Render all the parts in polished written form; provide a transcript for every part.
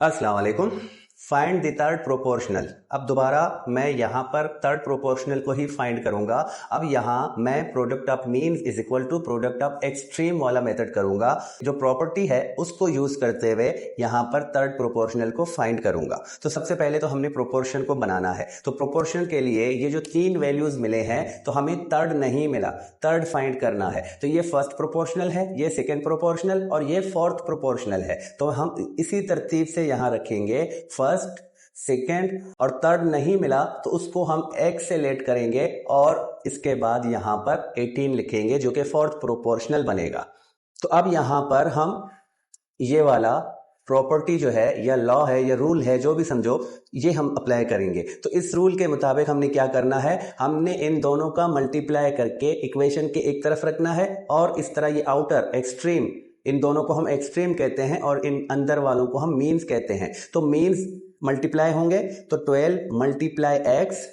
अस्सलाम वालेकुम। Find the third proportional. अब दोबारा मैं यहाँ पर थर्ड प्रोपोर्शनल को ही फाइंड करूंगा। अब यहाँ मैं product of means is equal to product of extreme वाला मेथड करूंगा। जो प्रॉपर्टी है उसको यूज करते हुए यहाँ पर थर्ड प्रोपोर्शनल को फाइंड करूंगा। तो सबसे पहले तो हमने प्रोपोर्शन को बनाना है। तो प्रोपोर्शन के लिए ये जो तीन वैल्यूज मिले हैं तो हमें थर्ड नहीं मिला, थर्ड फाइंड करना है। तो ये फर्स्ट प्रोपोर्शनल है, ये सेकेंड प्रोपोर्शनल और ये फोर्थ प्रोपोर्शनल है। तो हम इसी तरतीब से यहाँ रखेंगे। फर्स्ट, सेकेंड और थर्ड नहीं मिला तो उसको हम एक्स से लेट करेंगे और इसके बाद यहां पर 18 लिखेंगे जो कि फोर्थ प्रोपोर्शनल बनेगा। तो अब यहां पर हम ये वाला प्रॉपर्टी जो है या लॉ है या रूल है, जो भी समझो, ये हम अप्लाई करेंगे। तो इस रूल के मुताबिक हमने क्या करना है, हमने इन दोनों का मल्टीप्लाई करके इक्वेशन के एक तरफ रखना है और इस तरह ये आउटर एक्सट्रीम, इन दोनों को हम एक्सट्रीम कहते हैं और इन अंदर वालों को हम मीन्स कहते हैं। तो मीन्स मल्टीप्लाई होंगे तो 12 मल्टीप्लाई एक्स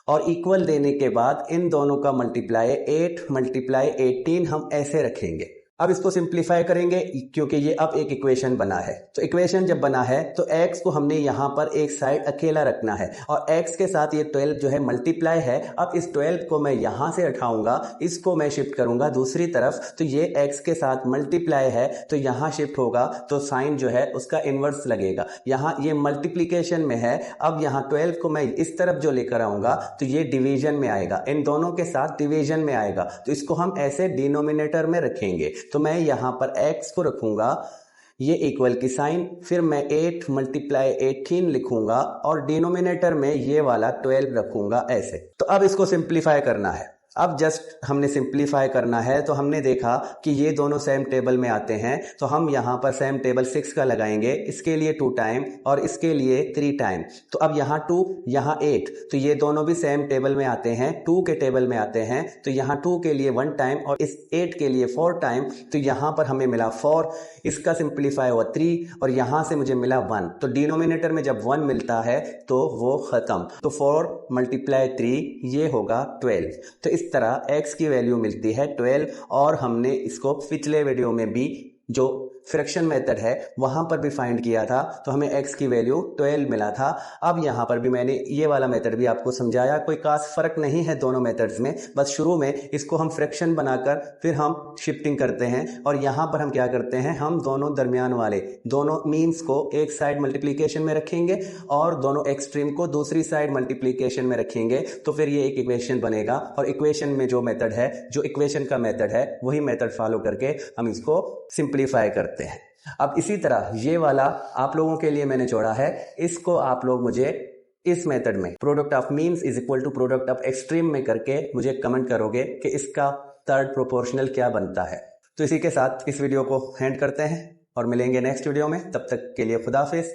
और इक्वल देने के बाद इन दोनों का मल्टीप्लाई 8 मल्टीप्लाई 18 हम ऐसे रखेंगे। अब इसको सिंप्लीफाई करेंगे क्योंकि ये अब एक इक्वेशन बना है। तो इक्वेशन जब बना है तो x को हमने यहां पर एक साइड अकेला रखना है और x के साथ ये 12 जो है मल्टीप्लाई है। अब इस 12 को मैं यहां से उठाऊंगा, इसको मैं शिफ्ट करूंगा दूसरी तरफ, तो ये x के साथ मल्टीप्लाई है तो यहां शिफ्ट होगा तो साइन जो है उसका इनवर्स लगेगा। यहां ये मल्टीप्लीकेशन में है, अब यहां 12 को मैं इस तरफ जो लेकर आऊंगा तो ये डिवीजन में आएगा, इन दोनों के साथ डिवीजन में आएगा। तो इसको हम ऐसे डिनोमिनेटर में रखेंगे। तो मैं यहां पर x को रखूंगा, ये इक्वल की साइन, फिर मैं 8 मल्टीप्लाई 18 लिखूंगा और डिनोमिनेटर में ये वाला 12 रखूंगा ऐसे। तो अब इसको सिंप्लीफाई करना है। अब जस्ट हमने सिंप्लीफाई करना है तो हमने देखा कि ये दोनों सेम टेबल में आते हैं तो हम यहां पर सेम टेबल 6 का लगाएंगे, इसके लिए 2 टाइम और इसके लिए 3 टाइम। तो अब यहां 2 यहां 8, तो ये दोनों भी सेम टेबल में आते हैं, 2 के टेबल में आते हैं। तो यहां 2 के लिए 1 टाइम और इस 8 के लिए 4 टाइम। तो यहां पर हमें मिला 4, इसका सिंप्लीफाई हुआ 3 और यहां से मुझे मिला 1। तो डिनोमिनेटर में जब 1 मिलता है तो वो खत्म। तो 4 मल्टीप्लाई 3 ये होगा 12। तो इस तरह x की वैल्यू मिलती है 12 और हमने इसको पिछले वीडियो में भी जो फ्रैक्शन मेथड है वहां पर भी फाइंड किया था तो हमें x की वैल्यू 12 मिला था। अब यहां पर भी मैंने ये वाला मेथड भी आपको समझाया, कोई खास फर्क नहीं है दोनों मेथड्स में, बस शुरू में इसको हम फ्रैक्शन बनाकर फिर हम शिफ्टिंग करते हैं और यहां पर हम क्या करते हैं, हम दोनों दरमियान वाले दोनों मीन्स को एक साइड मल्टीप्लीकेशन में रखेंगे और दोनों एक्सट्रीम को दूसरी साइड मल्टीप्लीकेशन में रखेंगे। तो फिर ये एक इक्वेशन बनेगा और इक्वेशन में जो मेथड है, जो इक्वेशन का मेथड है, वही मेथड फॉलो करके हम इसको सिंप्लीफाई करते हैं। अब इसी तरह ये वाला आप लोगों के लिए मैंने जोड़ा है, इसको आप लोग मुझे इस मेथड में product of means is equal to product of extreme में करके मुझे कमेंट करोगे कि इसका थर्ड प्रोपोर्शनल क्या बनता है। तो इसी के साथ इस वीडियो को एंड करते हैं और मिलेंगे नेक्स्ट वीडियो में। तब तक के लिए खुदा हाफिज।